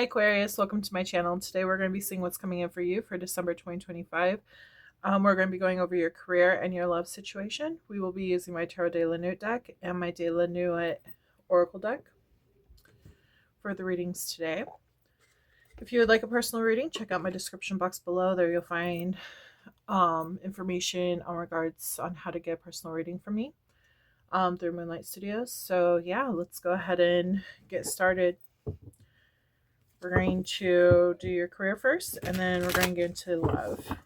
Aquarius, welcome to my channel. Today we're going to be seeing what's coming in for you for December 2025. We're going to be going over your career and your love situation. We will be using my Tarot de la Nuit deck and my de la Nuit Oracle deck for the readings today. If you would like a personal reading, check out my description box below. There you'll find information on regards on how to get a personal reading from me through Moonlight Studios. So yeah, let's go ahead and get started. We're going to do your career first, and then we're going to get into love.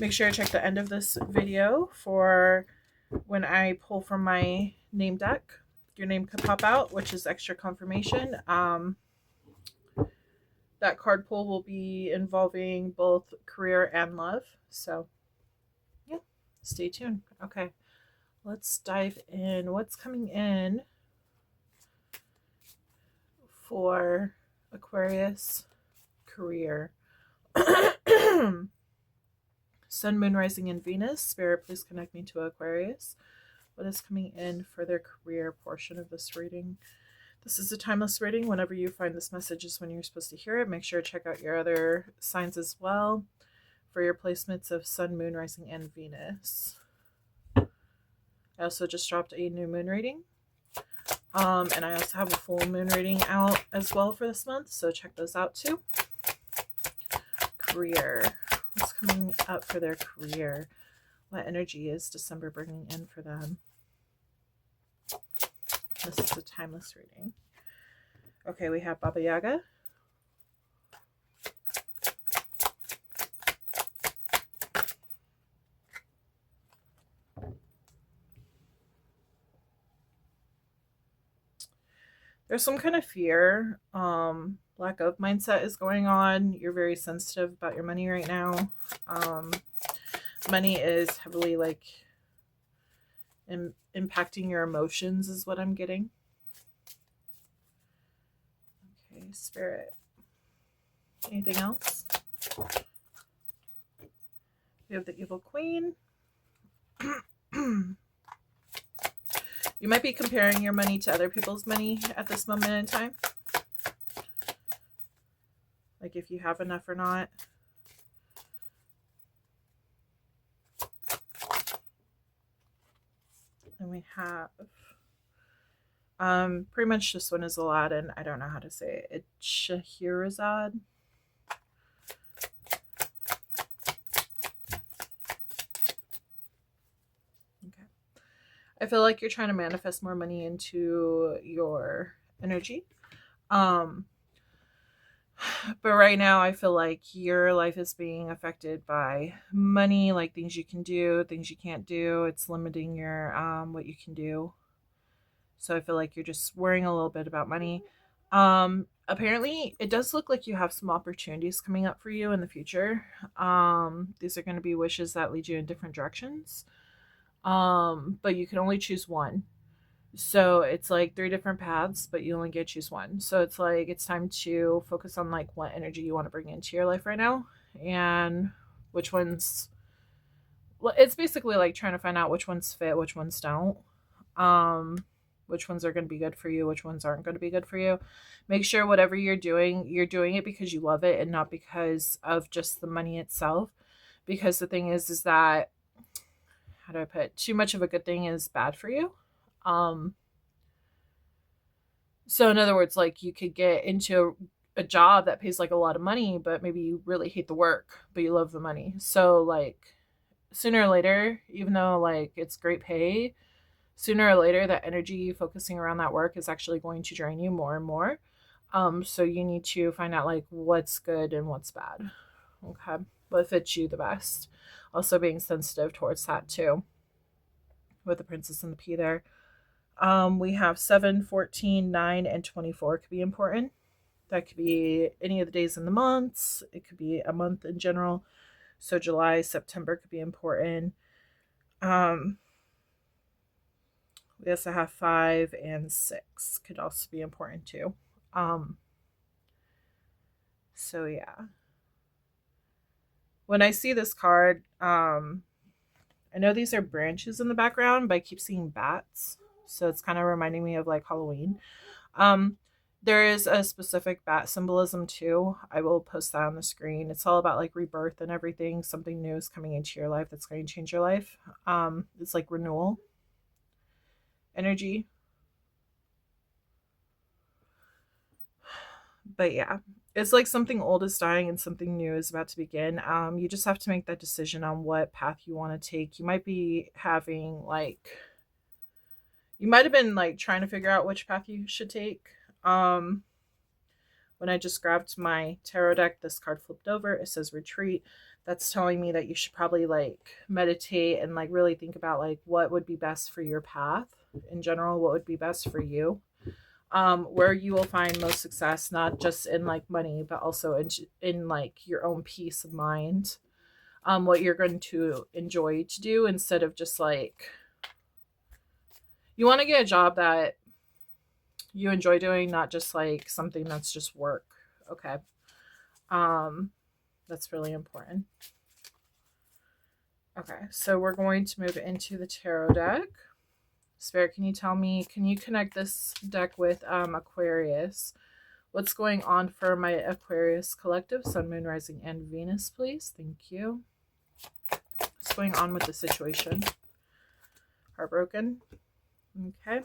Make sure to check the end of this video for when I pull from my name deck. Your name could pop out, which is extra confirmation. That card pull will be involving both career and love. So, yeah, stay tuned. Okay, let's dive in. What's coming in for Aquarius career? Sun, Moon, Rising, and Venus. Spirit, please connect me to Aquarius. What is coming in for their career portion of this reading? This is a timeless reading. Whenever you find this message is when you're supposed to hear it. Make sure to check out your other signs as well for your placements of Sun, Moon, Rising, and Venus. I also just dropped a new moon reading. And I also have a full moon reading out as well for this month, so check those out too. Career. What's coming up for their career? What energy is December bringing in for them? This is a timeless reading. Okay, we have Baba Yaga. There's some kind of fear, lack of mindset is going on. You're very sensitive about your money right now. Money is heavily impacting your emotions is what I'm getting. Okay, Spirit. Anything else? We have the Evil Queen. You might be comparing your money to other people's money at this moment in time. Like if you have enough or not. And we have pretty much this one is Aladdin. I don't know how to say it. It's Shahrazad. Okay. I feel like you're trying to manifest more money into your energy. But right now I feel like your life is being affected by money, like things you can do, things you can't do. It's limiting your what you can do. So I feel like you're just worrying a little bit about money. Apparently it does look like you have some opportunities coming up for you in the future. These are going to be wishes that lead you in different directions. But you can only choose one. So it's like 3 different paths, but you only get to choose one. So it's like it's time to focus on like what energy you want to bring into your life right now and which ones. Well, it's basically like trying to find out which ones fit, which ones don't. Which ones are going to be good for you, which ones aren't going to be good for you. Make sure whatever you're doing it because you love it and not because of just the money itself. Because the thing is that, how do I put it? Too much of a good thing is bad for you. So in other words, like you could get into a job that pays like a lot of money, but maybe you really hate the work, but you love the money. So like sooner or later, even though like it's great pay, sooner or later that energy focusing around that work is actually going to drain you more and more. So you need to find out like what's good and what's bad. Okay. What fits you the best. Also being sensitive towards that too. With the Princess and the Pea there. We have 7, 14, 9, and 24 could be important. That could be any of the days in the months. It could be a month in general. So July, September could be important. We also have 5 and 6 could also be important too. So yeah. When I see this card, I know these are branches in the background, but I keep seeing bats. So it's kind of reminding me of like Halloween. Um, there is a specific bat symbolism too. I will post that on the screen. It's all about like rebirth and everything. Something new is coming into your life that's going to change your life. It's like renewal energy. But yeah, it's like something old is dying and something new is about to begin. You just have to make that decision on what path you want to take. You might be having like, you might have been like trying to figure out which path you should take. Um, when I just grabbed my tarot deck, this card flipped over. It says retreat. That's telling me that you should probably like meditate and like really think about like what would be best for your path in general, what would be best for you. Where you will find most success, not just in like money, but also in like your own peace of mind. What you're going to enjoy to do instead of just like, you want to get a job that you enjoy doing, not just like something that's just work. Okay. That's really important. Okay, so we're going to move into the tarot deck. Spirit, can you tell me, can you connect this deck with Aquarius? What's going on for my Aquarius collective, Sun, Moon, Rising, and Venus, please? Thank you. What's going on with the situation? Heartbroken. Okay.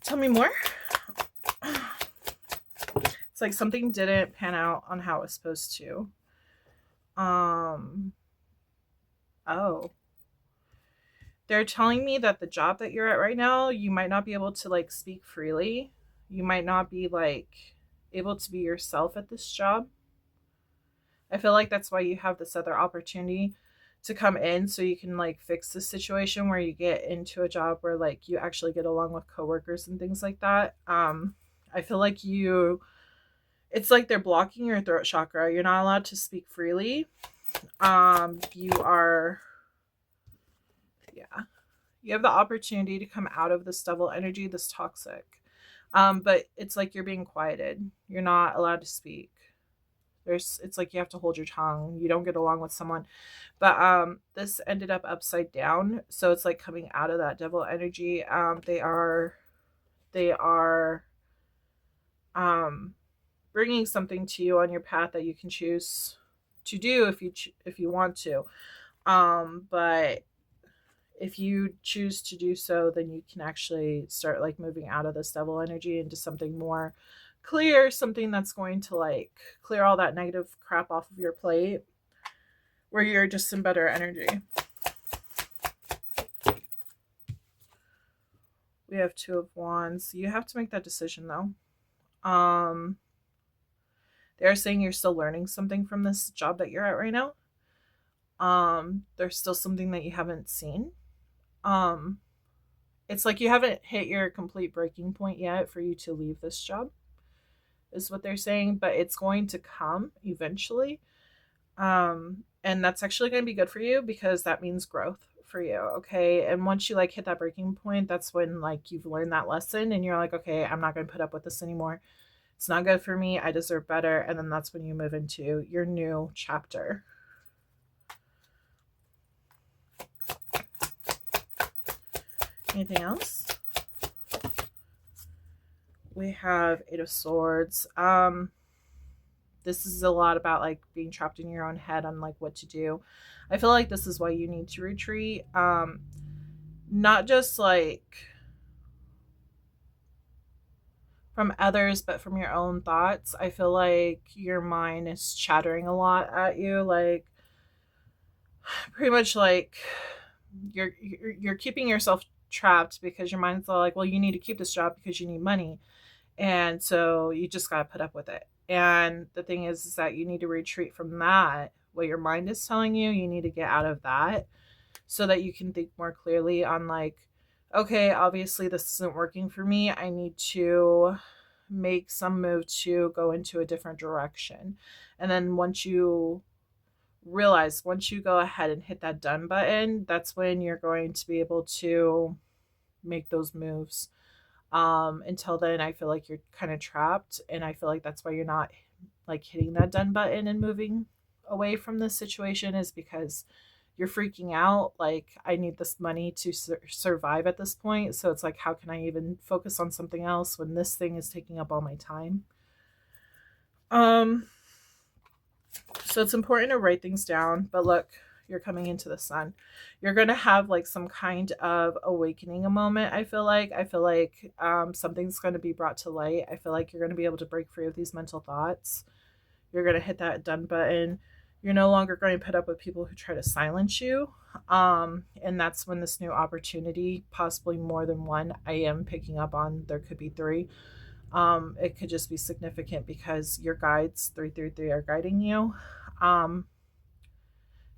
Tell me more. It's like something didn't pan out on how it was supposed to. Oh. They're telling me that the job that you're at right now, you might not be able to like speak freely. You might not be like able to be yourself at this job. I feel like that's why you have this other opportunity to come in so you can like fix the situation where you get into a job where like you actually get along with coworkers and things like that. I feel like it's like they're blocking your throat chakra. You're not allowed to speak freely. You are, yeah, you have the opportunity to come out of this devil energy, this toxic. But it's like you're being quieted. You're not allowed to speak. It's like you have to hold your tongue. You don't get along with someone. But this ended up upside down. So it's like coming out of that devil energy. They are bringing something to you on your path that you can choose to do if you want to. But if you choose to do so, then you can actually start like moving out of this devil energy into something more clear, something that's going to like clear all that negative crap off of your plate, where you're just in better energy. We have Two of Wands. You have to make that decision though. They're saying you're still learning something from this job that you're at right now. There's still something that you haven't seen. It's like you haven't hit your complete breaking point yet for you to leave this job, is what they're saying, but it's going to come eventually. And that's actually going to be good for you because that means growth for you. Okay. And once you like hit that breaking point, that's when like you've learned that lesson and you're like, okay, I'm not going to put up with this anymore. It's not good for me. I deserve better. And then that's when you move into your new chapter. Anything else? We have Eight of Swords. This is a lot about like being trapped in your own head on like what to do. I feel like this is why you need to retreat. Not just like from others, but from your own thoughts. I feel like your mind is chattering a lot at you, like pretty much like you're keeping yourself trapped because your mind's all like, well, you need to keep this job because you need money, and so you just got to put up with it. And the thing is that you need to retreat from that. What your mind is telling you, you need to get out of that so that you can think more clearly on like, okay, obviously this isn't working for me. I need to make some move to go into a different direction. And then once you go ahead and hit that done button, that's when you're going to be able to make those moves. Until then, I feel like you're kind of trapped, and I feel like that's why you're not like hitting that done button and moving away from this situation, is because you're freaking out. Like, I need this money to survive at this point. So it's like, how can I even focus on something else when this thing is taking up all my time? So it's important to write things down. But look, you're coming into the sun. You're going to have like some kind of awakening a moment. I feel like something's going to be brought to light. I feel like you're going to be able to break free of these mental thoughts. You're going to hit that done button. You're no longer going to put up with people who try to silence you. And that's when this new opportunity, possibly more than one, I am picking up on. There could be three. It could just be significant because your guides 333 are guiding you.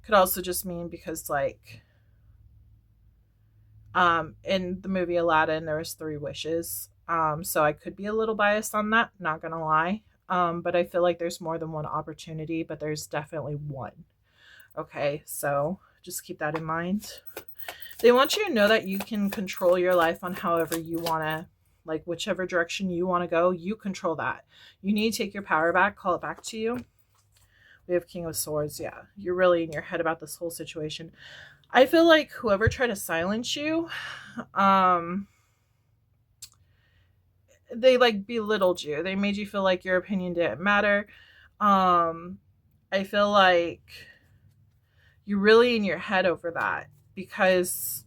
Could also just mean because like in the movie Aladdin there was 3 wishes. So I could be a little biased on that, not gonna lie. But I feel like there's more than one opportunity, but there's definitely one. Okay, so just keep that in mind. They want you to know that you can control your life on however you want to, like whichever direction you want to go, you control that. You need to take your power back, call it back to you. We have King of Swords. Yeah, you're really in your head about this whole situation. I feel like whoever tried to silence you, they like belittled you. They made you feel like your opinion didn't matter. I feel like you're really in your head over that because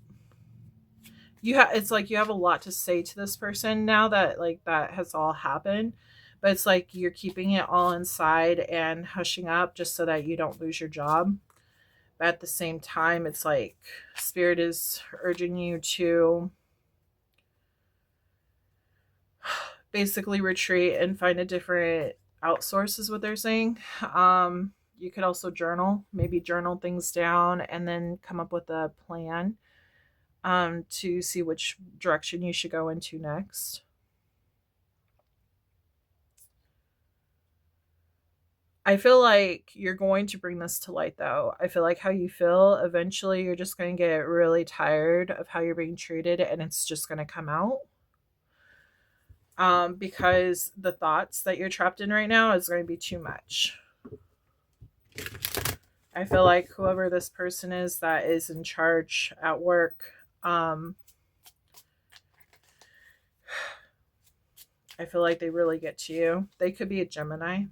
it's like you have a lot to say to this person now that like that has all happened. But it's like you're keeping it all inside and hushing up just so that you don't lose your job. But at the same time, it's like Spirit is urging you to basically retreat and find a different outsource is what they're saying. You could also journal, maybe journal things down and then come up with a plan to see which direction you should go into next. I feel like you're going to bring this to light, though. I feel like how you feel, eventually you're just going to get really tired of how you're being treated, and it's just going to come out. Because the thoughts that you're trapped in right now is going to be too much. I feel like whoever this person is that is in charge at work, I feel like they really get to you. They could be a Gemini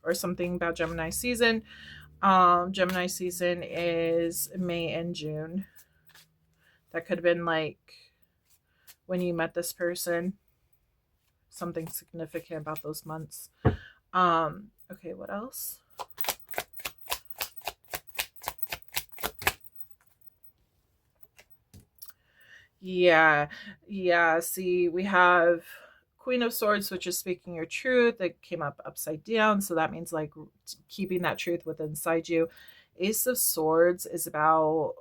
or something about Gemini season. Gemini season is May and June. That could have been like when you met this person. Something significant about those months. Okay, what else? Yeah. See, we have Queen of Swords, which is speaking your truth. It came up upside down, so that means like keeping that truth within inside you. Ace of Swords is about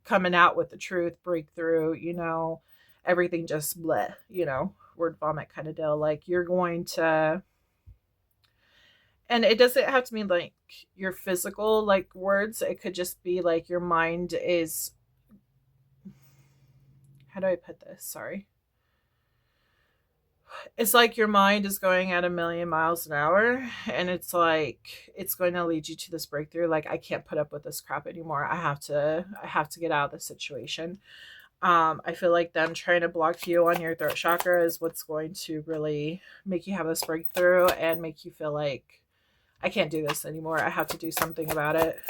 coming out with the truth, breakthrough, everything just bleh, word vomit kind of deal. Like you're going to, and it doesn't have to mean like your physical like words. It could just be like your mind is, how do I put this? Sorry. It's like your mind is going at 1,000,000 miles an hour, and it's like it's going to lead you to this breakthrough. Like, I can't put up with this crap anymore. I have to get out of the situation. I feel like them trying to block you on your throat chakra is what's going to really make you have this breakthrough and make you feel like I can't do this anymore. I have to do something about it.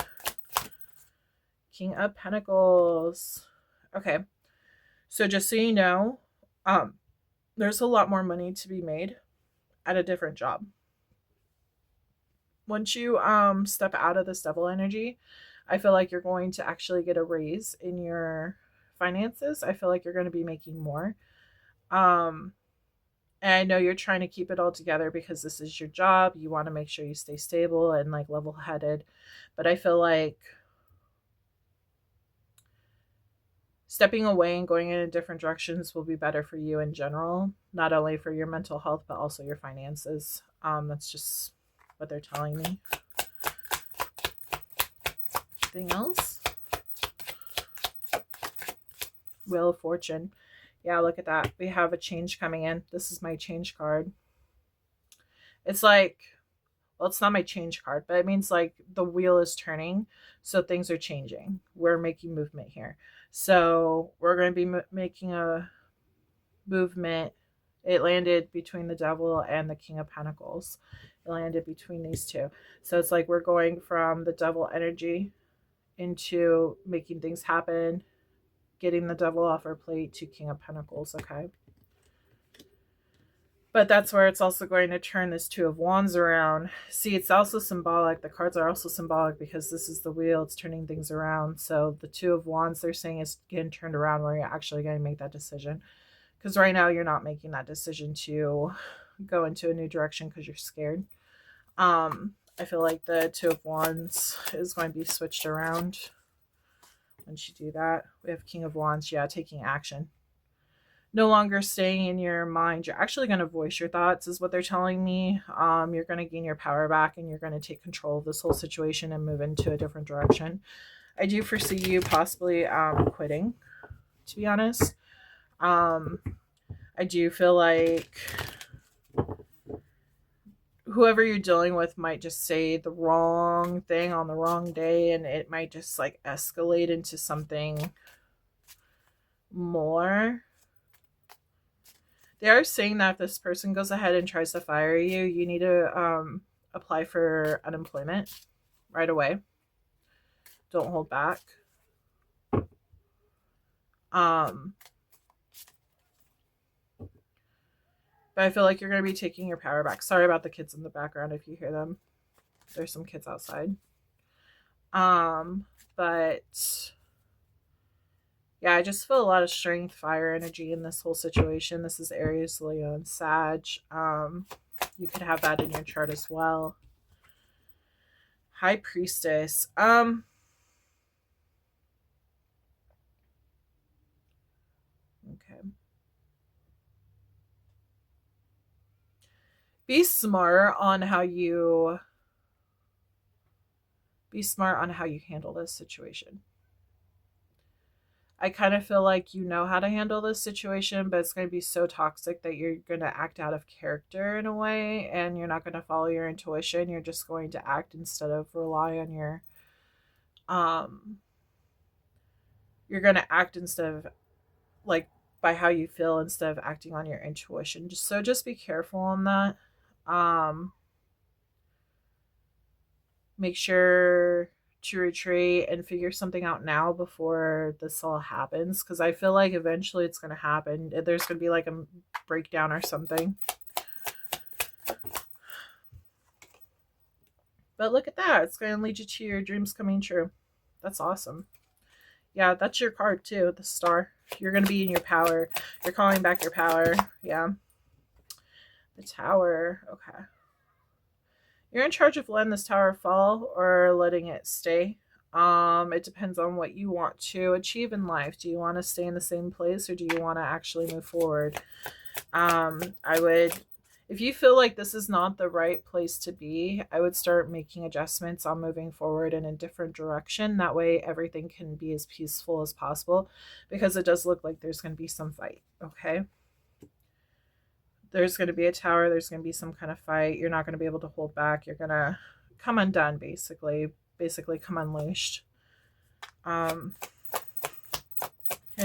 King of Pentacles. Okay. So just so you know, there's a lot more money to be made at a different job. Once you step out of this devil energy, I feel like you're going to actually get a raise in your finances. I feel like you're going to be making more. And I know you're trying to keep it all together because this is your job. You want to make sure you stay stable and like level-headed. But I feel like stepping away and going in different directions will be better for you in general, not only for your mental health, but also your finances. That's just what they're telling me. Anything else? Wheel of Fortune. Yeah, look at that. We have a change coming in. This is my change card. It's like well, it's not my change card, but it means like the wheel is turning. So things are changing. We're making movement here. So we're going to be making a movement. It landed between the Devil and the King of Pentacles. It landed between these two. So it's like we're going from the Devil energy into making things happen, getting the Devil off our plate, to King of Pentacles, okay? But that's where it's also going to turn this Two of Wands around. See, it's also symbolic. The cards are also symbolic because this is the wheel. It's turning things around. So the Two of Wands, they're saying, is getting turned around where you're actually going to make that decision. Because right now you're not making that decision to go into a new direction because you're scared. I feel like the Two of Wands is going to be switched around once you do that. We have King of Wands, yeah, taking action. No longer staying in your mind. You're actually going to voice your thoughts is what they're telling me. You're going to gain your power back and you're going to take control of this whole situation and move into a different direction. I do foresee you possibly quitting, to be honest. I do feel like whoever you're dealing with might just say the wrong thing on the wrong day, and it might just like escalate into something more. They are saying that if this person goes ahead and tries to fire you, you need to apply for unemployment right away. Don't hold back. But I feel like you're going to be taking your power back. Sorry about the kids in the background if you hear them. There's some kids outside. But yeah, I just feel a lot of strength, fire energy in this whole situation. This is Aries, Leo, and Sag. You could have that in your chart as well. High Priestess. Okay. Be smart on how you handle this situation. I kind of feel like you know how to handle this situation, but it's going to be so toxic that you're going to act out of character in a way, and you're not going to follow your intuition. You're just going to act instead of rely on your, you're going to act instead of, like, by how you feel instead of acting on your intuition. Just be careful on that. Make sure to retreat and figure something out now before this all happens, because I feel like eventually it's going to happen. There's going to be like a breakdown or something. But look at that. It's going to lead you to your dreams coming true. That's awesome. Yeah, that's your card too, the Star. You're going to be in your power. You're calling back your power. Yeah. The Tower. Okay. You're in charge of letting this tower fall or letting it stay. It depends on what you want to achieve in life. Do you want to stay in the same place, or do you want to actually move forward? If you feel like this is not the right place to be, I would start making adjustments on moving forward in a different direction. That way everything can be as peaceful as possible, because it does look like there's going to be some fight. Okay. There's going to be a tower. There's going to be some kind of fight. You're not going to be able to hold back. You're going to come undone, basically come unleashed. And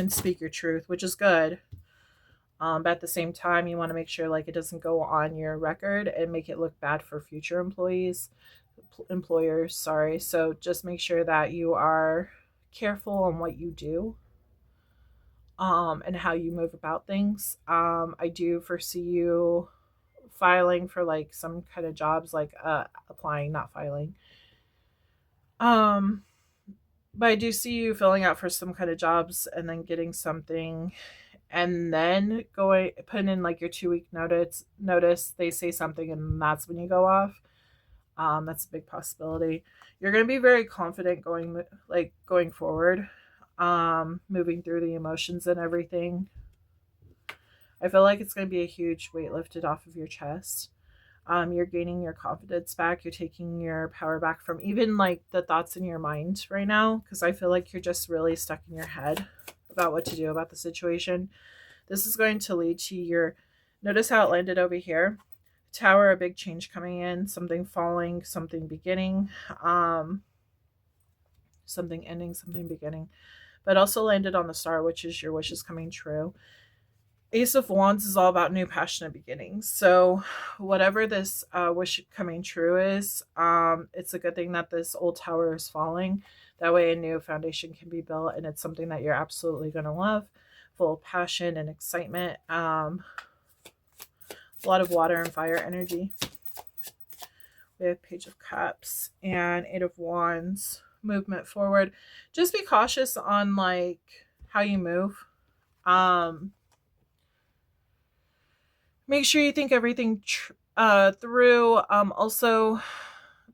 speak your truth, which is good. But at the same time, you want to make sure like it doesn't go on your record and make it look bad for future employers, sorry. So just make sure that you are careful on what you do. And how you move about things. I do foresee you filing for like some kind of jobs, like applying, not filing. But I do see you filling out for some kind of jobs and then getting something, and then putting in like your 2-week notice. They say something and that's when you go off. That's a big possibility. You're going to be very confident going forward. Moving through the emotions and everything. I feel like it's going to be a huge weight lifted off of your chest. You're gaining your confidence back. You're taking your power back from even like the thoughts in your mind right now, because I feel like you're just really stuck in your head about what to do about the situation. This is going to lead to notice how it landed over here. Tower, a big change coming in, something falling, something beginning, something ending, something beginning. But also landed on the Star, which is your wishes coming true. Ace of Wands is all about new passionate beginnings. So whatever this wish coming true is, it's a good thing that this old tower is falling. That way a new foundation can be built, and it's something that you're absolutely going to love, full of passion and excitement. A lot of water and fire energy. We have Page of Cups and Eight of Wands. Movement forward. Just be cautious on like how you move. Make sure you think everything through. Also,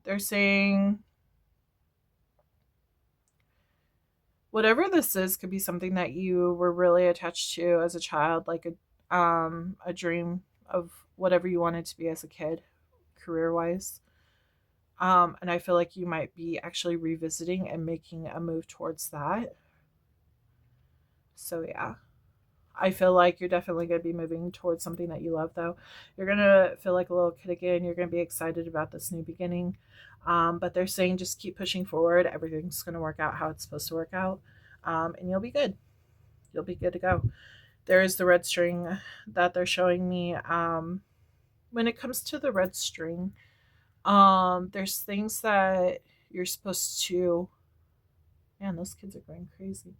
they're saying whatever this is could be something that you were really attached to as a child, like a dream of whatever you wanted to be as a kid, career-wise. And I feel like you might be actually revisiting and making a move towards that. So yeah. I feel like you're definitely going to be moving towards something that you love, though. You're going to feel like a little kid again. You're going to be excited about this new beginning. But they're saying just keep pushing forward. Everything's going to work out how it's supposed to work out. And you'll be good. You'll be good to go. There is the red string that they're showing me. When it comes to the red string, there's things that you're supposed to... Man, those kids are going crazy.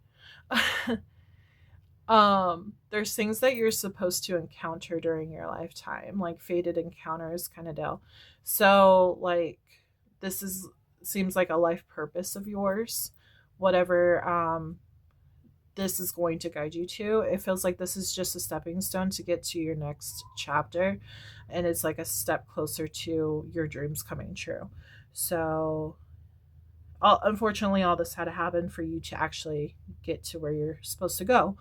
There's things that you're supposed to encounter during your lifetime, like fated encounters kind of deal. So like this seems like a life purpose of yours, whatever this is going to guide you to. It feels like this is just a stepping stone to get to your next chapter, and it's like a step closer to your dreams coming true. So unfortunately all this had to happen for you to actually get to where you're supposed to go.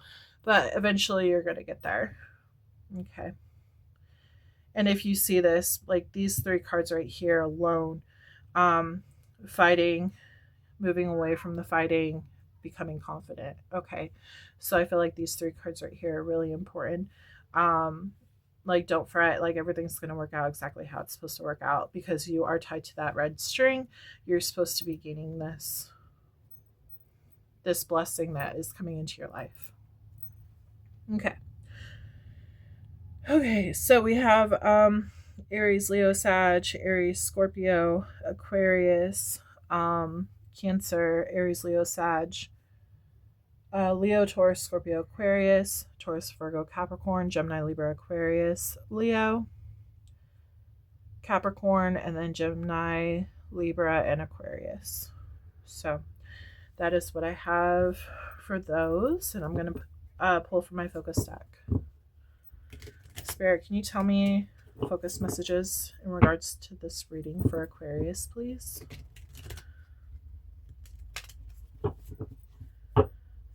But eventually you're going to get there. Okay. And if you see this, like these three cards right here alone, fighting, moving away from the fighting, becoming confident. Okay. So I feel like these three cards right here are really important. Like don't fret, like everything's going to work out exactly how it's supposed to work out because you are tied to that red string. You're supposed to be gaining this blessing that is coming into your life. Okay, so we have Aries, Leo, Sag, Aries, Scorpio, Aquarius, Cancer, Aries, Leo, Sag, Leo, Taurus, Scorpio, Aquarius, Taurus, Virgo, Capricorn, Gemini, Libra, Aquarius, Leo, Capricorn, and then Gemini, Libra, and Aquarius. So that is what I have for those, and I'm going to pull from my focus deck. Spirit, can you tell me focus messages in regards to this reading for Aquarius, please?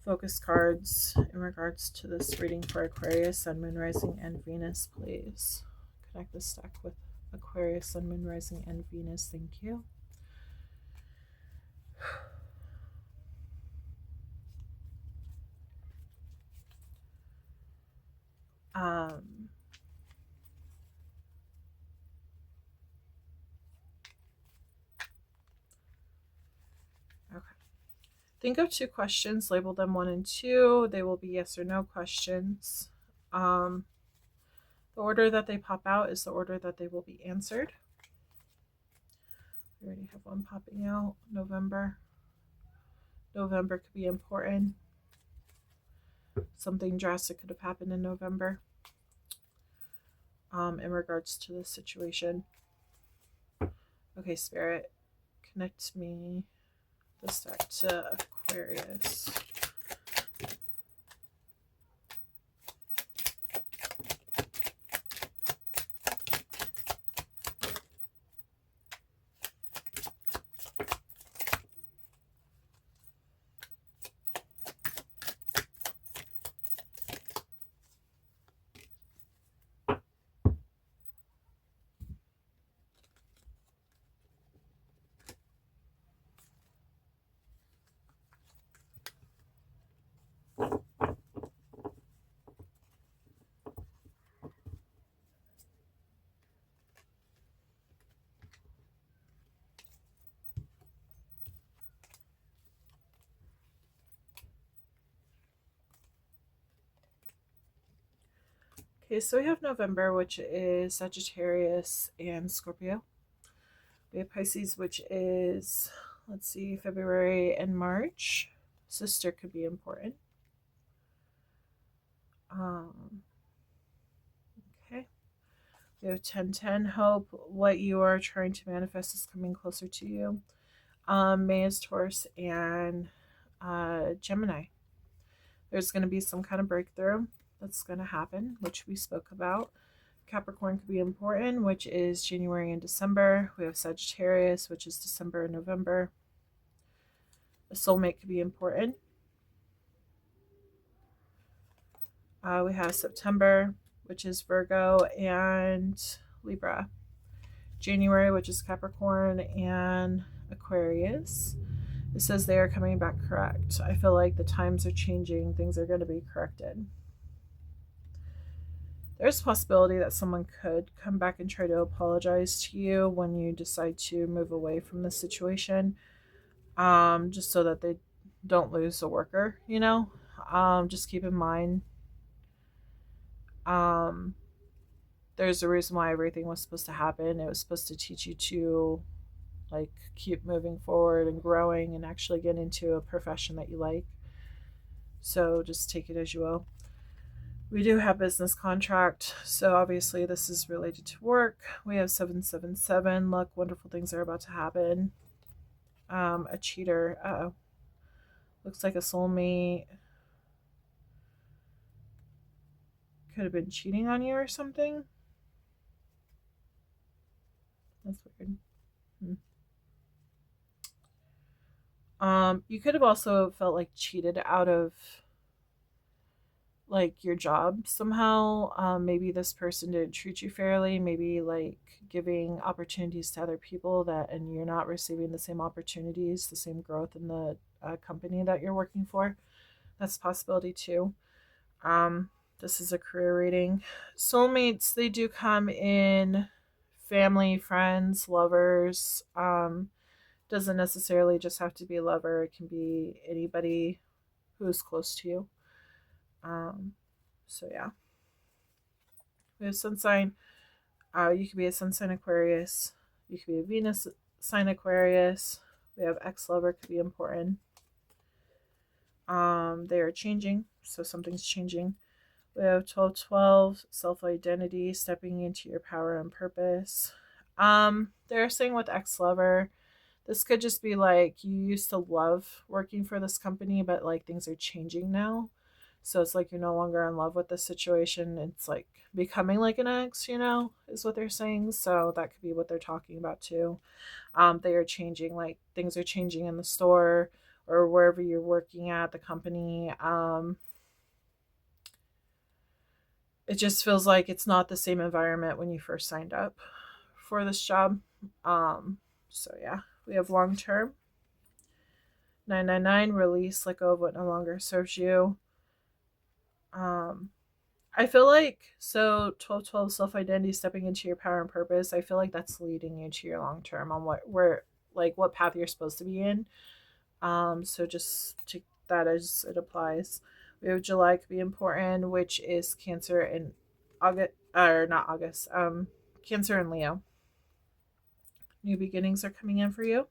Focus cards in regards to this reading for Aquarius, Sun, Moon, Rising, and Venus, please. Connect this deck with Aquarius, Sun, Moon, Rising, and Venus. Thank you. Okay. Think of two questions, label them 1 and 2. They will be yes or no questions. The order that they pop out is the order that they will be answered. We already have one popping out. November. November could be important. Something drastic could have happened in November in regards to this situation. Okay, Spirit, connect me this deck to Aquarius. Okay, so we have November, which is Sagittarius and Scorpio. We have Pisces, which is, let's see, February and March. Sister could be important. Okay. We have 1010, hope. What you are trying to manifest is coming closer to you. May is Taurus and Gemini. There's going to be some kind of breakthrough that's going to happen, which we spoke about. Capricorn could be important, which is January and December. We have Sagittarius, which is December and November. A soulmate could be important. We have September, which is Virgo and Libra. January, which is Capricorn and Aquarius. It says they are coming back correct. I feel like the times are changing. Things are going to be corrected. There's a possibility that someone could come back and try to apologize to you when you decide to move away from the situation, just so that they don't lose a worker, you know? Just keep in mind, there's a reason why everything was supposed to happen. It was supposed to teach you to like keep moving forward and growing and actually get into a profession that you like. So just take it as you will. We do have business contract, so obviously this is related to work. We have 777, luck, wonderful things are about to happen. A cheater, looks like a soulmate could have been cheating on you or something. That's weird. You could have also felt like cheated out of like your job somehow. Maybe this person didn't treat you fairly, maybe like giving opportunities to other people that, and you're not receiving the same opportunities, the same growth in the company that you're working for. That's a possibility too. This is a career reading. Soulmates, they do come in family, friends, lovers. Doesn't necessarily just have to be a lover. It can be anybody who's close to you. So yeah. We have sun sign. You could be a sun sign Aquarius. You could be a Venus sign Aquarius. We have ex-lover could be important. They are changing, so something's changing. We have 1212, self-identity, stepping into your power and purpose. They're saying with ex-lover, this could just be like you used to love working for this company, but like things are changing now. So it's like you're no longer in love with the situation. It's like becoming like an ex, you know, is what they're saying. So that could be what they're talking about too. They are changing, like things are changing in the store or wherever you're working at, the company. It just feels like it's not the same environment when you first signed up for this job. So yeah. We have long term. 999, release, let go of what no longer serves you. I feel like, so 1212, self-identity, stepping into your power and purpose, I feel like that's leading you to your long term on what path you're supposed to be in. So just take that as it applies. We have July could be important, which is Cancer and August, or not August, Cancer and Leo. New beginnings are coming in for you.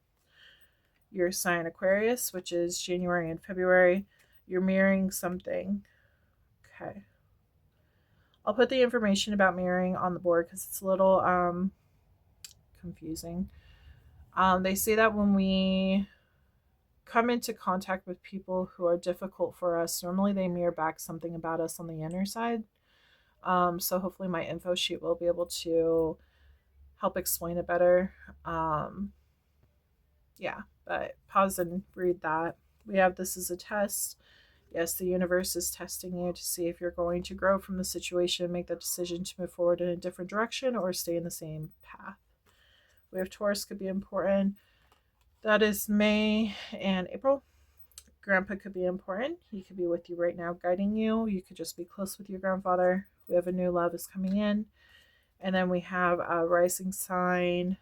Your sign Aquarius, which is January and February. You're mirroring something. Okay. I'll put the information about mirroring on the board because it's a little confusing. They say that when we come into contact with people who are difficult for us, normally they mirror back something about us on the inner side. So hopefully my info sheet will be able to help explain it better. Yeah, but pause and read that. We have this as a test. Yes, the universe is testing you to see if you're going to grow from the situation, make the decision to move forward in a different direction or stay in the same path. We have Taurus could be important. That is May and April. Grandpa could be important. He could be with you right now, guiding you. You could just be close with your grandfather. We have a new love is coming in. And then we have a rising sign,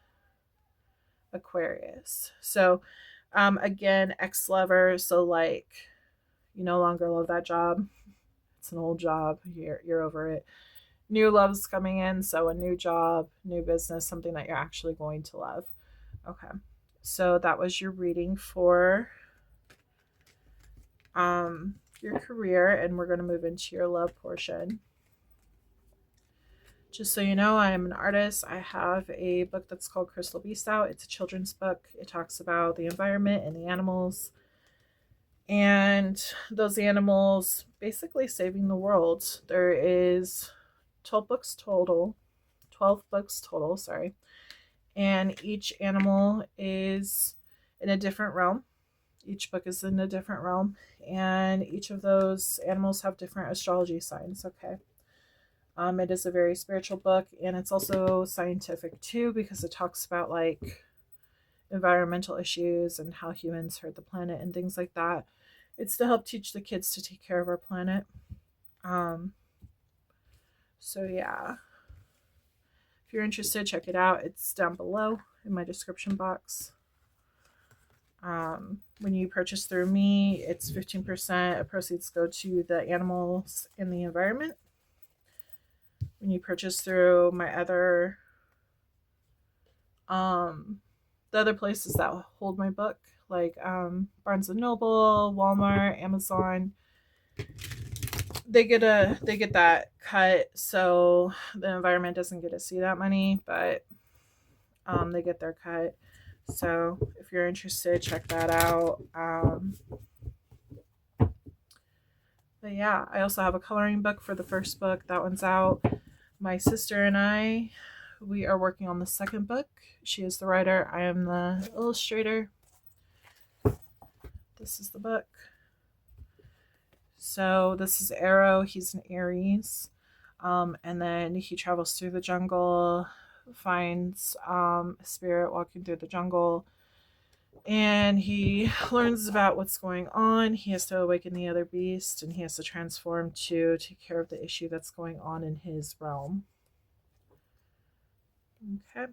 Aquarius. So, again, ex-lover. So, like, you no longer love that job. It's an old job. You're over it. new love's coming in. So a new job, new business, something that you're actually going to love. Okay. So that was your reading for your career, and we're going to move into your love portion. Just so you know, I am an artist. I have a book that's called Crystal Beast out. It's a children's book. It talks about the environment and the animals, and those animals basically saving the world. There is 12 books total, sorry. And each animal is in a different realm. Each book is in a different realm, and each of those animals have different astrology signs, okay? It is a very spiritual book, and it's also scientific too, because it talks about like environmental issues and how humans hurt the planet and things like that. It's to help teach the kids to take care of our planet. So yeah, if you're interested, check it out. It's down below in my description box. When you purchase through me, it's 15% of proceeds go to the animals and the environment. When you purchase through my other the other places that hold my book, like Barnes and Noble, Walmart, Amazon, they get that cut, so the environment doesn't get to see that money, but they get their cut. So if you're interested, check that out. But yeah, I also have a coloring book for the first book. That one's out. My sister and I, we are working on the second book. She is the writer. I am the illustrator. This is the book. So this is Arrow. He's an Aries. And then he travels through the jungle, finds a spirit walking through the jungle, and he learns about what's going on. He has to awaken the other beast, and he has to transform to take care of the issue that's going on in his realm. Okay.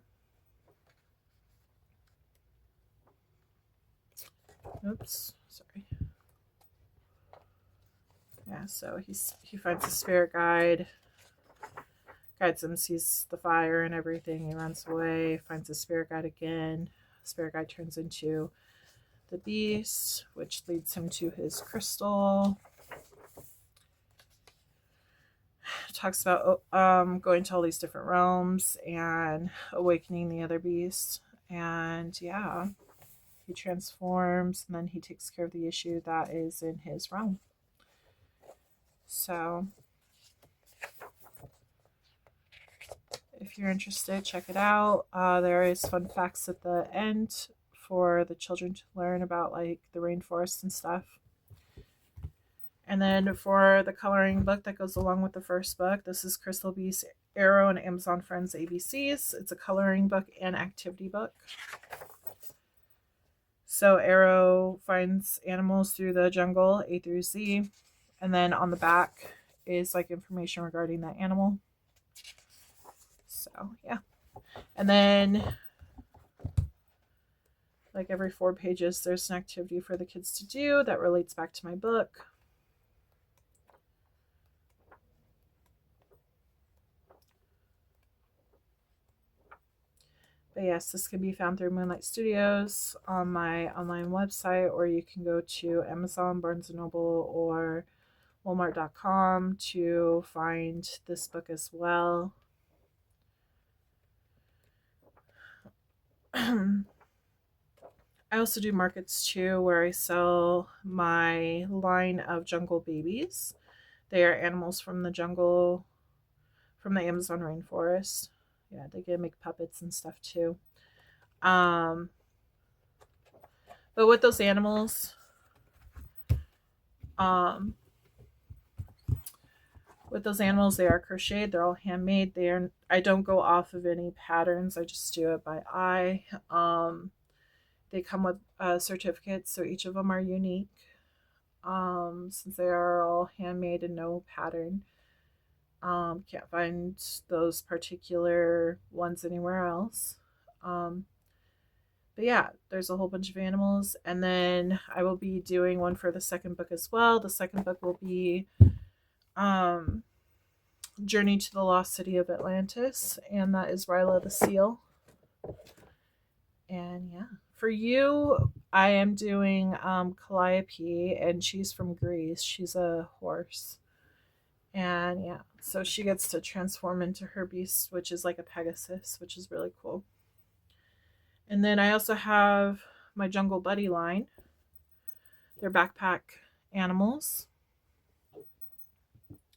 Oops, sorry. Yeah, so he finds a spirit guide, guides him, sees the fire and everything. He runs away, finds the spirit guide again. Spirit guide turns into the beast, which leads him to his crystal. Talks about going to all these different realms and awakening the other beast. And yeah, he transforms, and then he takes care of the issue that is in his realm. So if you're interested, check it out. There is fun facts at the end for the children to learn about, like the rainforest and stuff. And then for the coloring book that goes along with the first book, this is Crystal Beast, Arrow, and Amazon Friends ABCs. It's a coloring book and activity book. So Arrow finds animals through the jungle, A through Z. And then on the back is like information regarding that animal. So yeah. And then like every 4 pages, there's an activity for the kids to do that relates back to my book. But yes, this can be found through Moonlight Studios on my online website, or you can go to Amazon, Barnes & Noble, or Walmart.com to find this book as well. I also do markets too, where I sell my line of jungle babies. They are animals from the jungle, from the Amazon rainforest. Yeah, they get to make puppets and stuff too. But with those animals, they are crocheted. They're all handmade. I don't go off of any patterns. I just do it by eye. They come with certificates, so each of them are unique. Since they are all handmade and no pattern. Can't find those particular ones anywhere else. But yeah, there's a whole bunch of animals. And then I will be doing one for the second book as well. The second book will be Journey to the Lost City of Atlantis, and that is Ryla the Seal. And yeah, for you, I am doing Calliope, and she's from Greece. She's a horse. And yeah, so she gets to transform into her beast, which is like a Pegasus, which is really cool. And then I also have my Jungle Buddy line. They're backpack animals.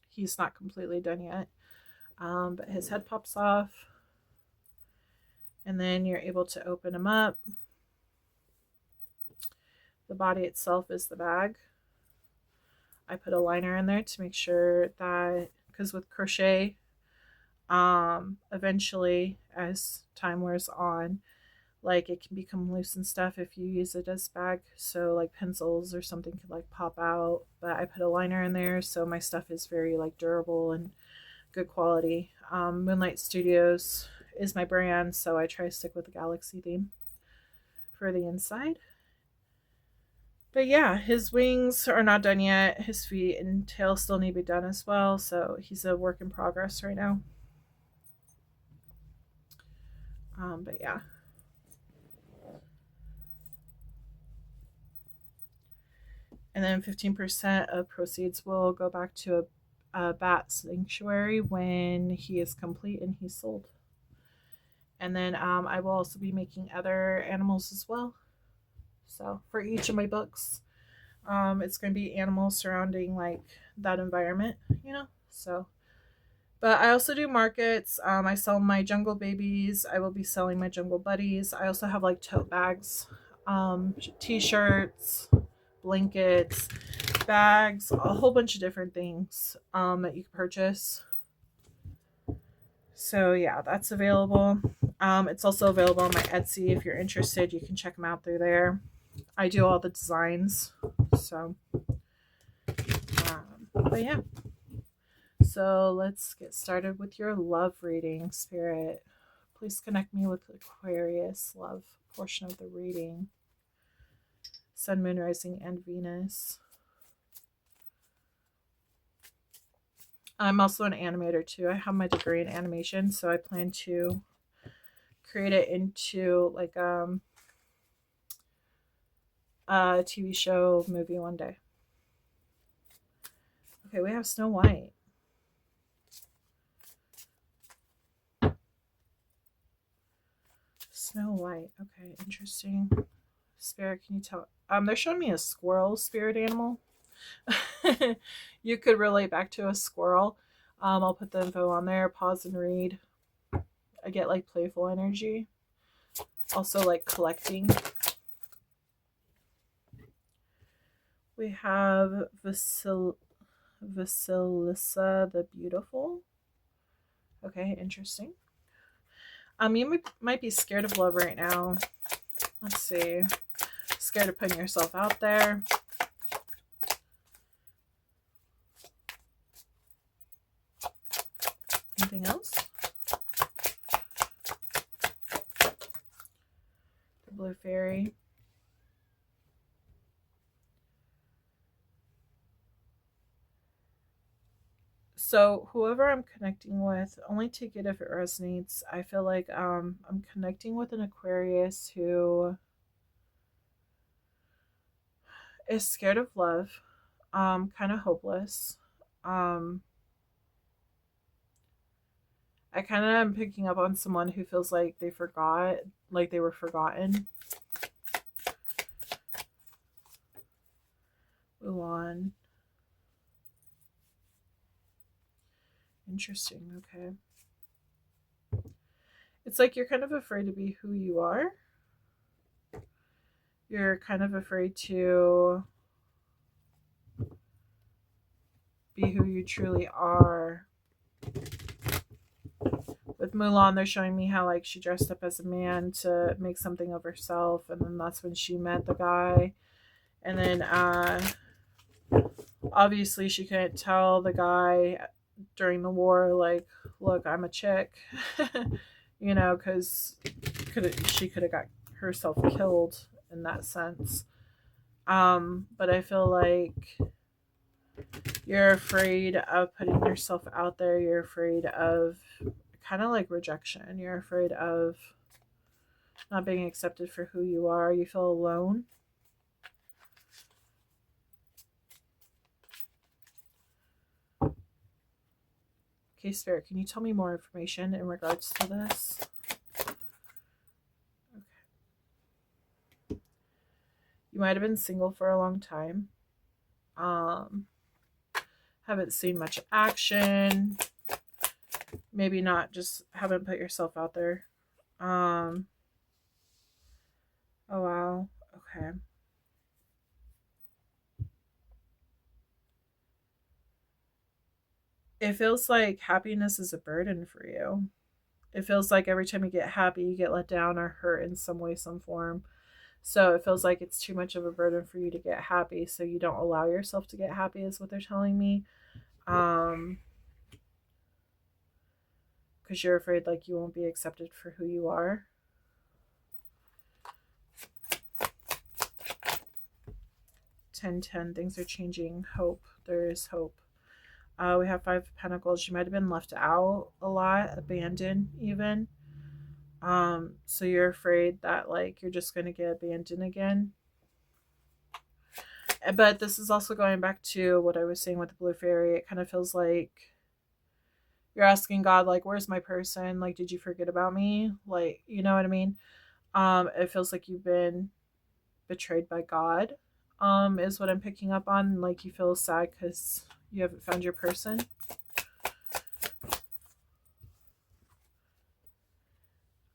He's not completely done yet, but his head pops off. And then you're able to open him up. The body itself is the bag. I put a liner in there to make sure that, because with crochet, eventually as time wears on, like it can become loose and stuff if you use it as bag. So like pencils or something could like pop out, but I put a liner in there so my stuff is very like durable and good quality. Moonlight Studios is my brand, so I try to stick with the galaxy theme for the inside. But yeah, his wings are not done yet. His feet and tail still need to be done as well, so he's a work in progress right now. But yeah. And then 15% of proceeds will go back to a bat sanctuary when he is complete and he's sold. And then I will also be making other animals as well. So for each of my books, it's going to be animals surrounding like that environment, you know. So, but I also do markets. I sell my jungle babies. I will be selling my jungle buddies. I also have like tote bags, t-shirts, blankets, bags, a whole bunch of different things that you can purchase. So yeah, that's available. It's also available on my Etsy. If you're interested, you can check them out through there. I do all the designs. So, but yeah. So let's get started with your love reading, Spirit. Please connect me with Aquarius love portion of the reading. Sun, Moon, Rising, and Venus. I'm also an animator too. I have my degree in animation, so I plan to create it into like a TV show, movie one day. Okay, we have Snow White. Snow White. Okay, interesting. Spirit, can you tell? They're showing me a squirrel spirit animal. You could relate back to a squirrel. I'll put the info on there. Pause and read. I get like playful energy. Also like collecting. We have Vasilisa the Beautiful. Okay, interesting. You might be scared of love right now. Let's see. Scared of putting yourself out there. Anything else? The Blue Fairy. So whoever I'm connecting with, only take it if it resonates. I feel like I'm connecting with an Aquarius who is scared of love, kind of hopeless. I kind of am picking up on someone who feels like they forgot, like they were forgotten. Ulan. Interesting, okay. It's like you're kind of afraid to be who you are. You're kind of afraid to be who you truly are. With Mulan, they're showing me how like she dressed up as a man to make something of herself, and then that's when she met the guy. And then obviously she couldn't tell the guy during the war, like, look, I'm a chick. You know, because she could have got herself killed in that sense. But I feel like You're afraid of putting yourself out there. You're afraid of kind of like rejection. You're afraid of not being accepted for who you are. You feel alone. Okay, Spirit, can you tell me more information in regards to this? Okay. You might have been single for a long time. Haven't seen much action. Maybe not, just haven't put yourself out there. Oh wow. Okay. It feels like happiness is a burden for you. It feels like every time you get happy, you get let down or hurt in some way, some form. So it feels like it's too much of a burden for you to get happy. So you don't allow yourself to get happy, is what they're telling me. Because you're afraid like you won't be accepted for who you are. Ten, things are changing. Hope. There is hope. We have 5 of Pentacles. You might have been left out a lot, abandoned even. So you're afraid that like you're just gonna get abandoned again. But this is also going back to what I was saying with the blue fairy. It kind of feels like you're asking God, like, where's my person? Like, did you forget about me? Like, you know what I mean? It feels like you've been betrayed by God, is what I'm picking up on. Like, you feel sad because you haven't found your person.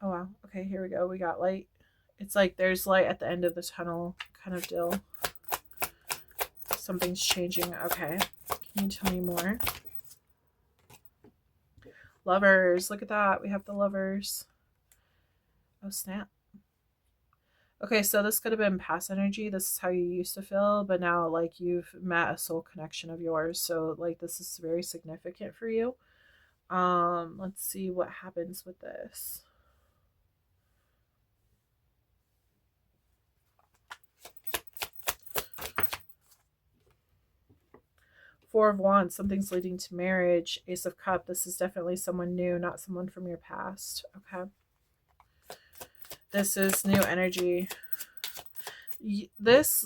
Oh, wow. Okay, here we go. We got light. It's like there's light at the end of the tunnel kind of deal. Something's changing. Okay. Can you tell me more? Lovers. Look at that. We have the lovers. Oh, snap. Okay, so this could have been past energy. This is how you used to feel, but now like you've met a soul connection of yours. So like this is very significant for you. Let's see what happens with this. Four of Wands, something's leading to marriage. Ace of Cups, this is definitely someone new, not someone from your past. Okay. This is new energy. This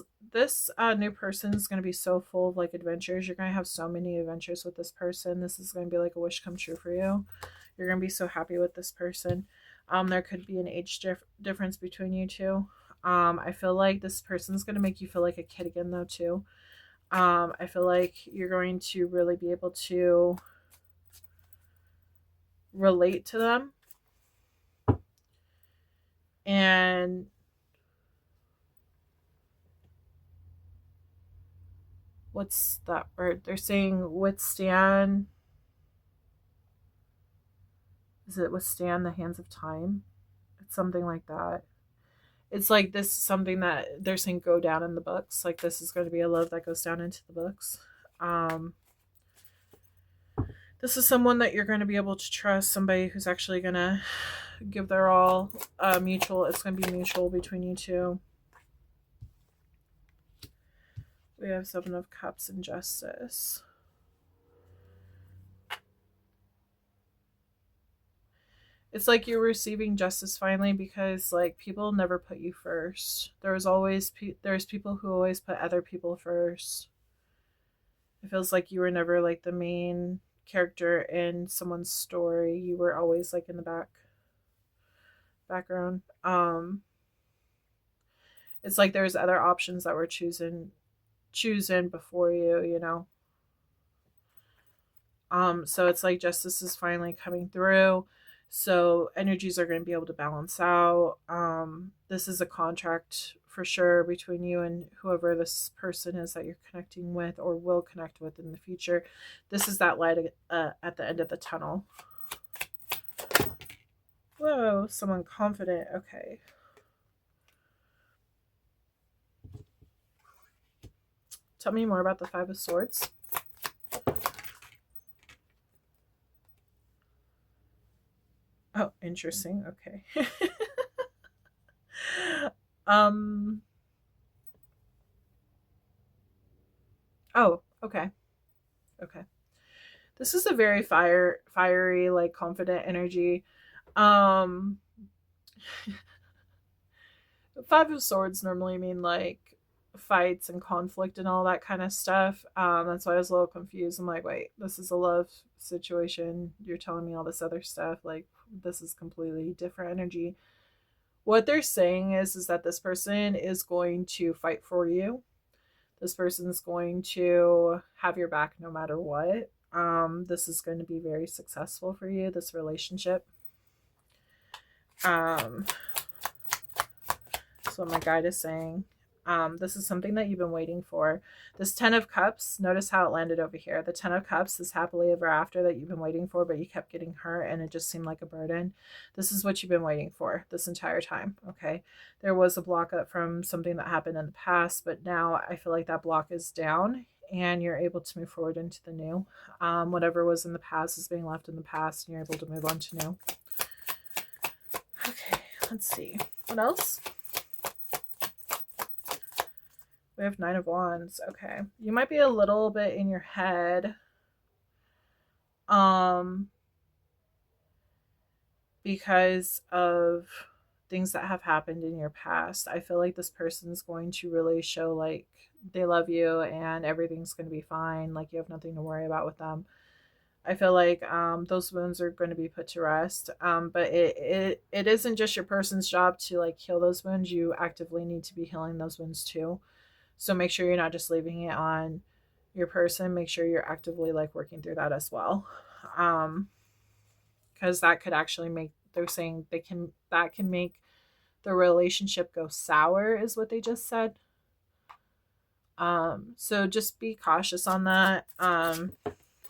new person is going to be so full of like adventures. You're going to have so many adventures with this person. This is going to be like a wish come true for you. You're going to be so happy with this person. There could be an age difference between you two. I feel like this person's going to make you feel like a kid again though too. I feel like you're going to really be able to relate to them. And what's that word? They're saying withstand. Is it withstand the hands of time? It's something like that. It's like this is something that they're saying go down in the books. Like this is going to be a love that goes down into the books. This is someone that you're going to be able to trust. Somebody who's actually going to give their all. Mutual. It's going to be mutual between you two. We have 7 of Cups and Justice. It's like you're receiving justice finally because like people never put you first. There's people who always put other people first. It feels like you were never like the main character in someone's story. You were always like in the background. It's like there's other options that were chosen before you, you know. So it's like justice is finally coming through. So energies are going to be able to balance out. This is a contract for sure between you and whoever this person is that you're connecting with or will connect with in the future. This is that light at the end of the tunnel. Whoa, someone confident. Okay. Tell me more about the 5 of Swords. Oh, interesting. Okay. Oh, okay. Okay. This is a very fiery, like confident energy. Um, Five of Swords normally mean like fights and conflict and all that kind of stuff. That's why I was a little confused. I'm like, wait, this is a love situation. You're telling me all this other stuff. Like, this is completely different energy. What they're saying is that this person is going to fight for you. This person's going to have your back no matter what. This is going to be very successful for you, this relationship. That's what my guide is saying. This is something that you've been waiting for. This 10 of Cups, notice how it landed over here. The 10 of Cups, this happily ever after that you've been waiting for, but you kept getting hurt and it just seemed like a burden. This is what you've been waiting for this entire time, okay? There was a block up from something that happened in the past, but now I feel like that block is down and you're able to move forward into the new. Whatever was in the past is being left in the past and you're able to move on to new. Okay, let's see. What else? We have 9 of Wands. Okay. You might be a little bit in your head. Because of things that have happened in your past. I feel like this person's going to really show like they love you and everything's going to be fine. Like you have nothing to worry about with them. I feel like those wounds are going to be put to rest. But it isn't just your person's job to like heal those wounds. You actively need to be healing those wounds too. So make sure you're not just leaving it on your person. Make sure you're actively like working through that as well. Because that could actually make, they're saying that can make the relationship go sour is what they just said. So just be cautious on that.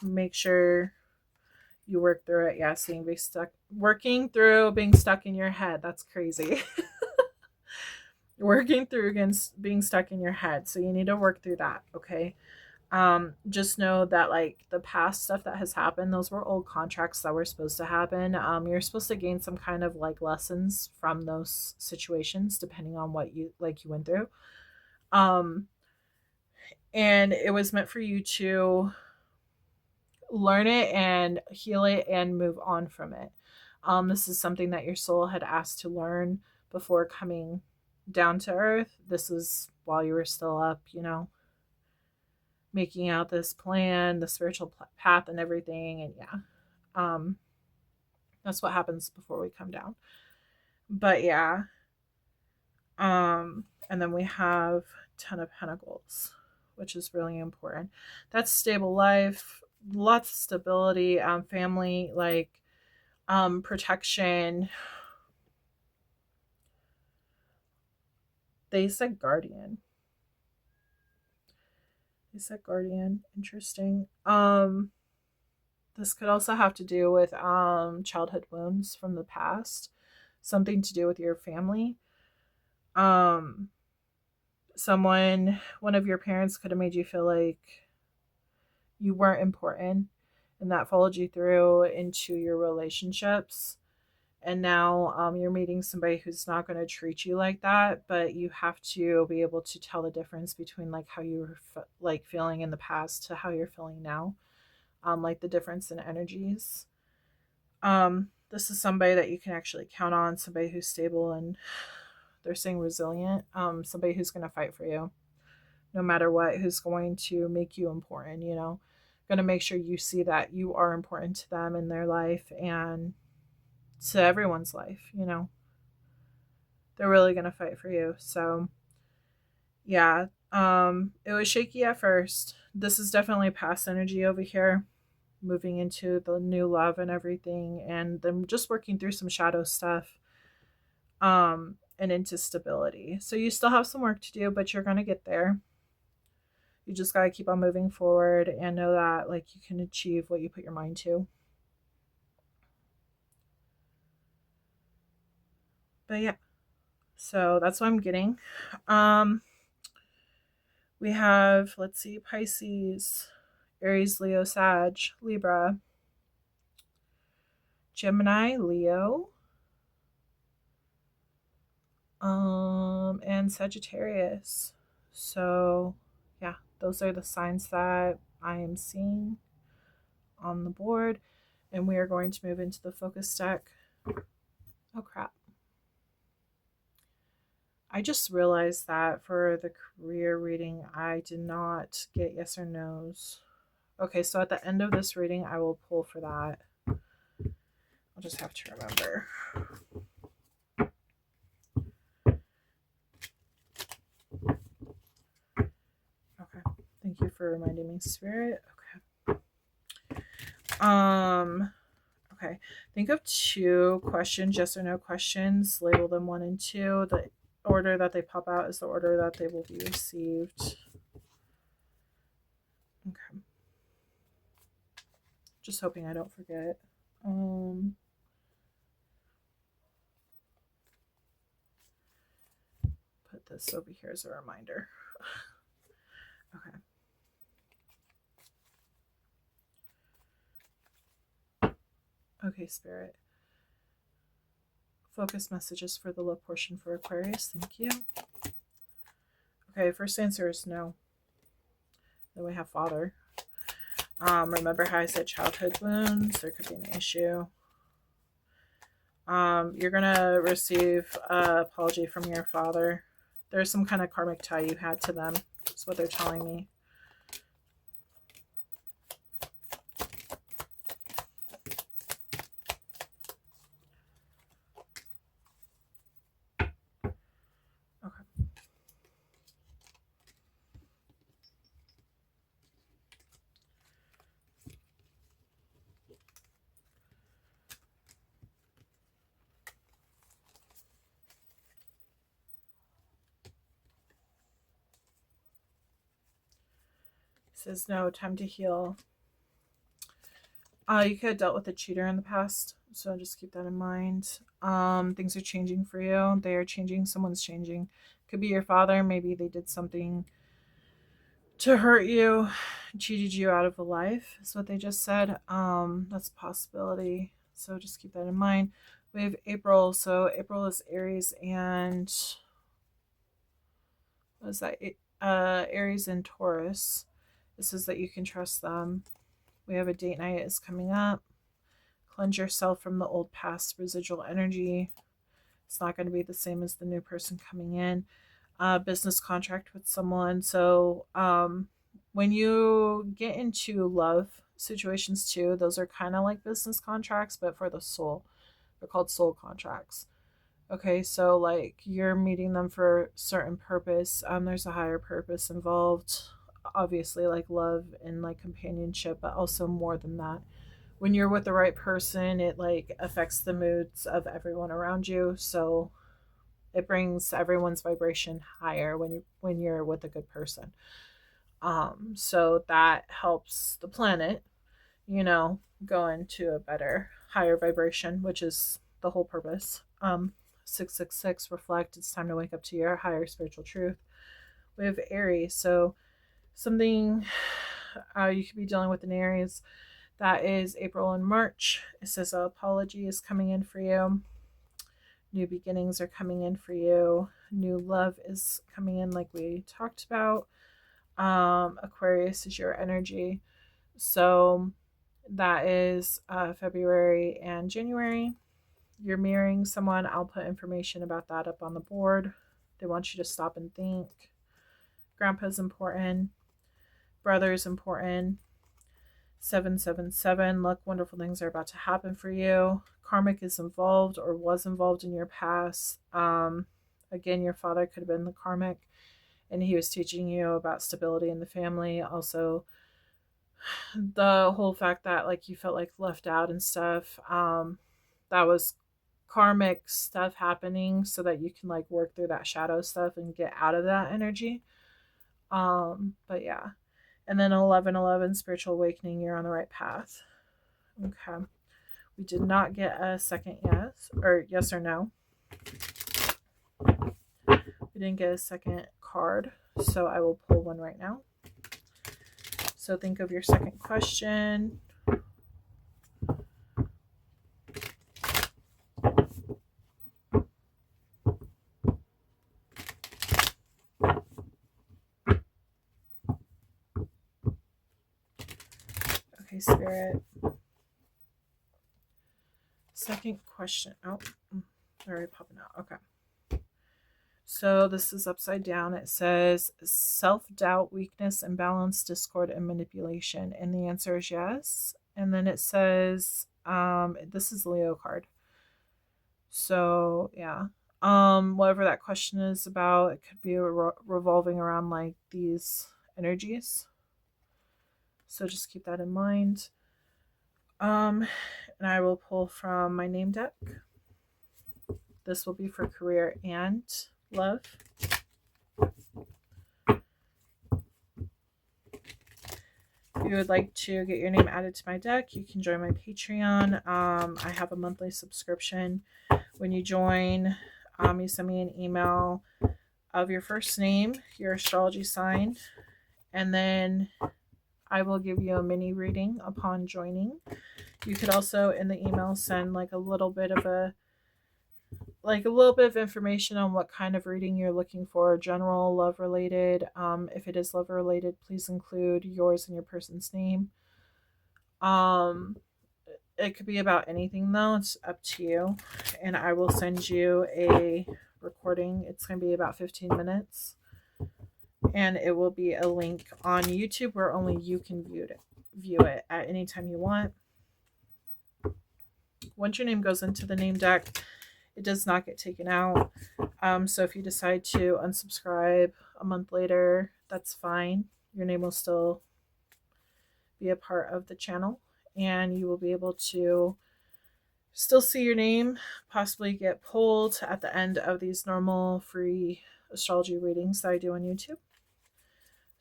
Make sure you work through it. Yeah, seeing working through being stuck in your head. That's crazy. Working through against being stuck in your head. So you need to work through that, okay? Just know that like the past stuff that has happened, those were old contracts that were supposed to happen. You're supposed to gain some kind of like lessons from those situations, depending on what you went through. And it was meant for you to learn it and heal it and move on from it. This is something that your soul had asked to learn before coming down to earth. This was while you were still up, making out this plan, the spiritual path and everything. And yeah, that's what happens before we come down. But yeah, and then we have 10 of Pentacles, which is really important. That's stable life, lots of stability, family, like protection. They said guardian. Interesting. This could also have to do with childhood wounds from the past, something to do with your family. One of your parents could have made you feel like you weren't important, and that followed you through into your relationships. And now you're meeting somebody who's not going to treat you like that, but you have to be able to tell the difference between like how you were like feeling in the past to how you're feeling now, like the difference in energies. This is somebody that you can actually count on, somebody who's stable and they're saying resilient, somebody who's going to fight for you no matter what, who's going to make you important, going to make sure you see that you are important to them in their life and to everyone's life, they're really going to fight for you. So yeah, it was shaky at first. This is definitely past energy over here, moving into the new love and everything, and then just working through some shadow stuff, and into stability. So you still have some work to do, but you're going to get there. You just got to keep on moving forward and know that like you can achieve what you put your mind to. But yeah, so that's what I'm getting. We have, let's see, Pisces, Aries, Leo, Sag, Libra, Gemini, Leo, and Sagittarius. So yeah, those are the signs that I am seeing on the board. And we are going to move into the focus deck. Oh, crap. I just realized that for the career reading, I did not get yes or no's. Okay, so at the end of this reading, I will pull for that. I'll just have to remember. Okay, thank you for reminding me, Spirit. Okay. Okay, think of 2 questions, yes or no questions, label them 1 and 2. The order that they pop out is the order that they will be received. Okay. Just hoping I don't forget. Put this over here as a reminder. Okay. Okay, Spirit. Focus messages for the love portion for Aquarius. Thank you. Okay, first answer is no. Then we have Father. Remember how I said childhood wounds? There could be an issue. You're going to receive an apology from your father. There's some kind of karmic tie you had to them. That's what they're telling me. Says no, time to heal. You could have dealt with a cheater in the past, so just keep that in mind. Things are changing for you. They are changing. Someone's changing. Could be your father. Maybe they did something to hurt you, cheated you out of a life, is what they just said. That's a possibility. So just keep that in mind. We have April. So April is Aries and what is that? Aries and Taurus. This is that you can trust them. We have a date night is coming up. Cleanse yourself from the old past residual energy. It's not going to be the same as the new person coming in. Business contract with someone. So when you get into love situations too, those are kind of like business contracts, but for the soul. They're called soul contracts. Okay, so like you're meeting them for a certain purpose. There's a higher purpose involved. Obviously, like love and like companionship, but also more than that. When you're with the right person, it like affects the moods of everyone around you. So it brings everyone's vibration higher when you're with a good person. So that helps the planet, go into a better, higher vibration, which is the whole purpose. 666 reflect. It's time to wake up to your higher spiritual truth. We have Aries, so something you could be dealing with in Aries. That is April and March. It says an apology is coming in for you. New beginnings are coming in for you. New love is coming in, like we talked about. Aquarius is your energy. So that is February and January. You're marrying someone. I'll put information about that up on the board. They want you to stop and think. Grandpa's important. Brother's important. 777. Look, wonderful things are about to happen for you. Karmic is involved or was involved in your past. Again, your father could have been the karmic, and he was teaching you about stability in the family. Also, the whole fact that like you felt like left out and stuff. That was karmic stuff happening so that you can like work through that shadow stuff and get out of that energy. But yeah. And then 1111, spiritual awakening, you're on the right path. Okay. We did not get a second yes or no. We didn't get a second card, so I will pull one right now. So think of your second question. Okay, Spirit. Second question. Oh, they're already popping out. Okay. So this is upside down. It says self-doubt, weakness, imbalance, discord, and manipulation. And the answer is yes. And then it says, this is Leo card. So yeah. Whatever that question is about, it could be revolving around like these energies. So just keep that in mind. And I will pull from my name deck. This will be for career and love. If you would like to get your name added to my deck, you can join my Patreon. I have a monthly subscription. When you join, you send me an email of your first name, your astrology sign, and then I will give you a mini reading upon joining. You could also in the email send like a little bit of information on what kind of reading you're looking for, general, love related. If it is love related, please include yours and your person's name. It could be about anything though, it's up to you. And I will send you a recording. It's going to be about 15 minutes. And it will be a link on YouTube where only you can view it at any time you want. Once your name goes into the name deck, it does not get taken out. So if you decide to unsubscribe a month later, that's fine. Your name will still be a part of the channel, and you will be able to still see your name possibly get pulled at the end of these normal free astrology readings that I do on YouTube.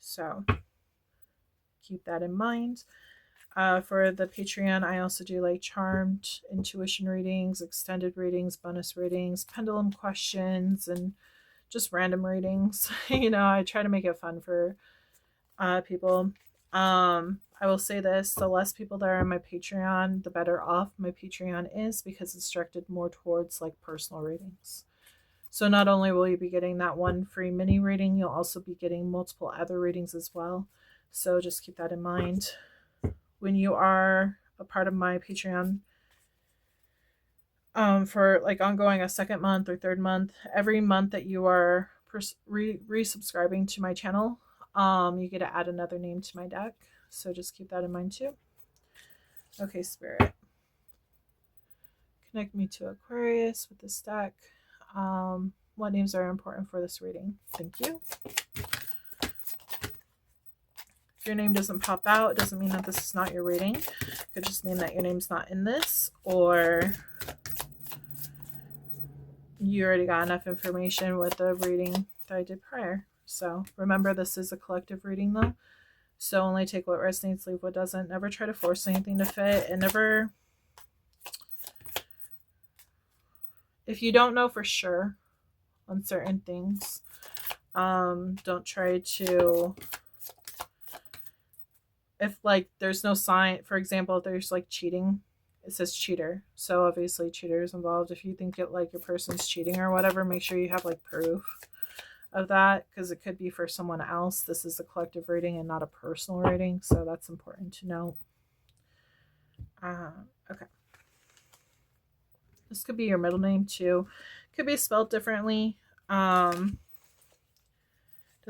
So keep that in mind. For the Patreon, I also do like charmed intuition readings, extended readings, bonus readings, pendulum questions, and just random readings. I try to make it fun for people. I will say this, the less people that are on my Patreon, the better off my Patreon is, because it's directed more towards like personal readings. So not only will you be getting that one free mini reading, you'll also be getting multiple other readings as well. So just keep that in mind. When you are a part of my Patreon, for like ongoing a second month or third month, every month that you are resubscribing to my channel, you get to add another name to my deck. So just keep that in mind too. Okay, Spirit. Connect me to Aquarius with this deck. What names are important for this reading? Thank you. If your name doesn't pop out, it doesn't mean that this is not your reading. It could just mean that your name's not in this, or you already got enough information with the reading that I did prior. So remember, this is a collective reading though. So only take what resonates, leave what doesn't. Never try to force anything to fit, and never, if you don't know for sure on certain things, don't try to, if like there's no sign, for example, if there's like cheating, it says cheater, so obviously cheater is involved. If you think it like your person's cheating or whatever, make sure you have like proof of that, because it could be for someone else. This is a collective reading and not a personal reading, so that's important to know. Okay, this could be your middle name too, could be spelled differently. Doesn't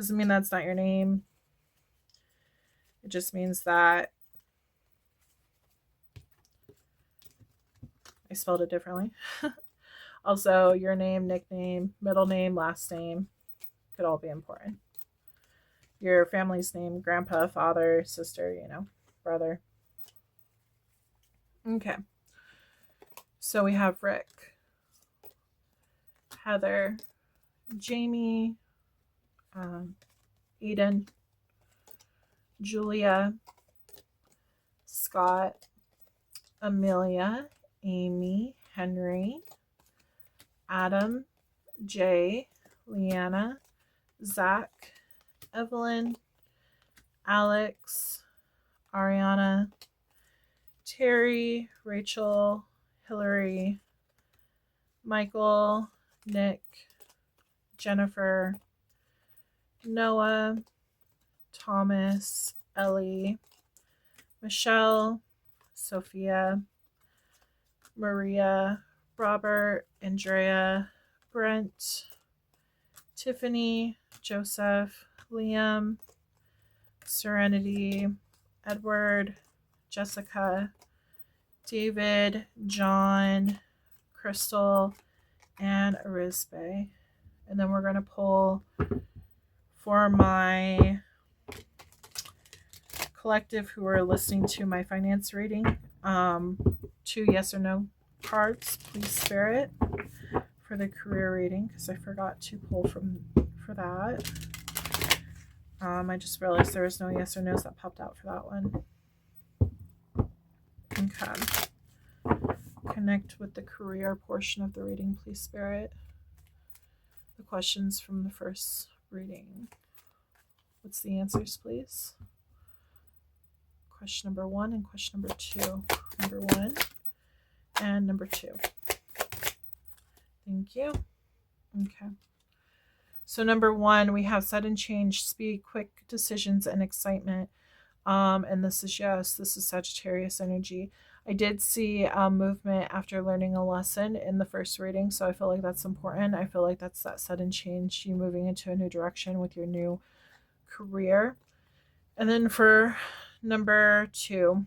mean that's not your name. It just means that I spelled it differently. Also, your name, nickname, middle name, last name could all be important. Your family's name, grandpa, father, sister, brother. Okay. So we have Rick, Heather, Jamie, Eden, Julia, Scott, Amelia, Amy, Henry, Adam, Jay, Leanna, Zach, Evelyn, Alex, Ariana, Terry, Rachel, Hillary, Michael, Nick, Jennifer, Noah, Thomas, Ellie, Michelle, Sophia, Maria, Robert, Andrea, Brent, Tiffany, Joseph, Liam, Serenity, Edward, Jessica, David, John, Crystal, and Arisbe. And then we're going to pull for my collective who are listening to my finance reading. 2 yes or no cards, please, Spirit, for the career reading, because I forgot to pull for that. I just realized there was no yes or no's that popped out for that one. Okay. Connect with the career portion of the reading, please, Spirit. The questions from the first reading. What's the answers, please? Question number 1 and question number 2. Number 1 and number 2. Thank you. Okay. So number 1, we have sudden change, speed, quick decisions, and excitement. And this is yes, this is Sagittarius energy. I did see movement after learning a lesson in the first reading, so I feel like that's important. I feel like that's that sudden change, you moving into a new direction with your new career. And then for number 2,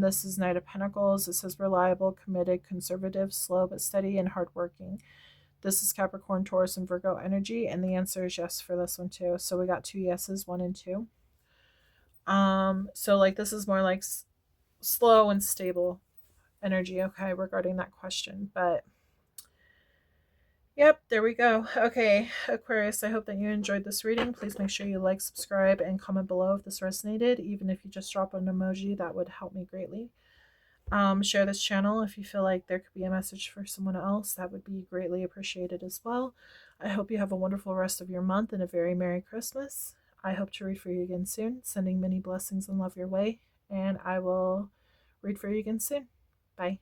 this is Knight of Pentacles. It says reliable, committed, conservative, slow but steady, and hardworking. This is Capricorn, Taurus, and Virgo energy, and the answer is yes for this one too. So we got 2 yeses, 1 and 2. So like this is more like slow and stable energy, okay, regarding that question. But yep, there we go. Okay, Aquarius, I hope that you enjoyed this reading. Please make sure you like, subscribe, and comment below if this resonated. Even if you just drop an emoji, that would help me greatly. Share this channel if you feel like there could be a message for someone else. That would be greatly appreciated as well. I hope you have a wonderful rest of your month and a very Merry Christmas. I hope to read for you again soon. Sending many blessings and love your way. And I will read for you again soon. Bye.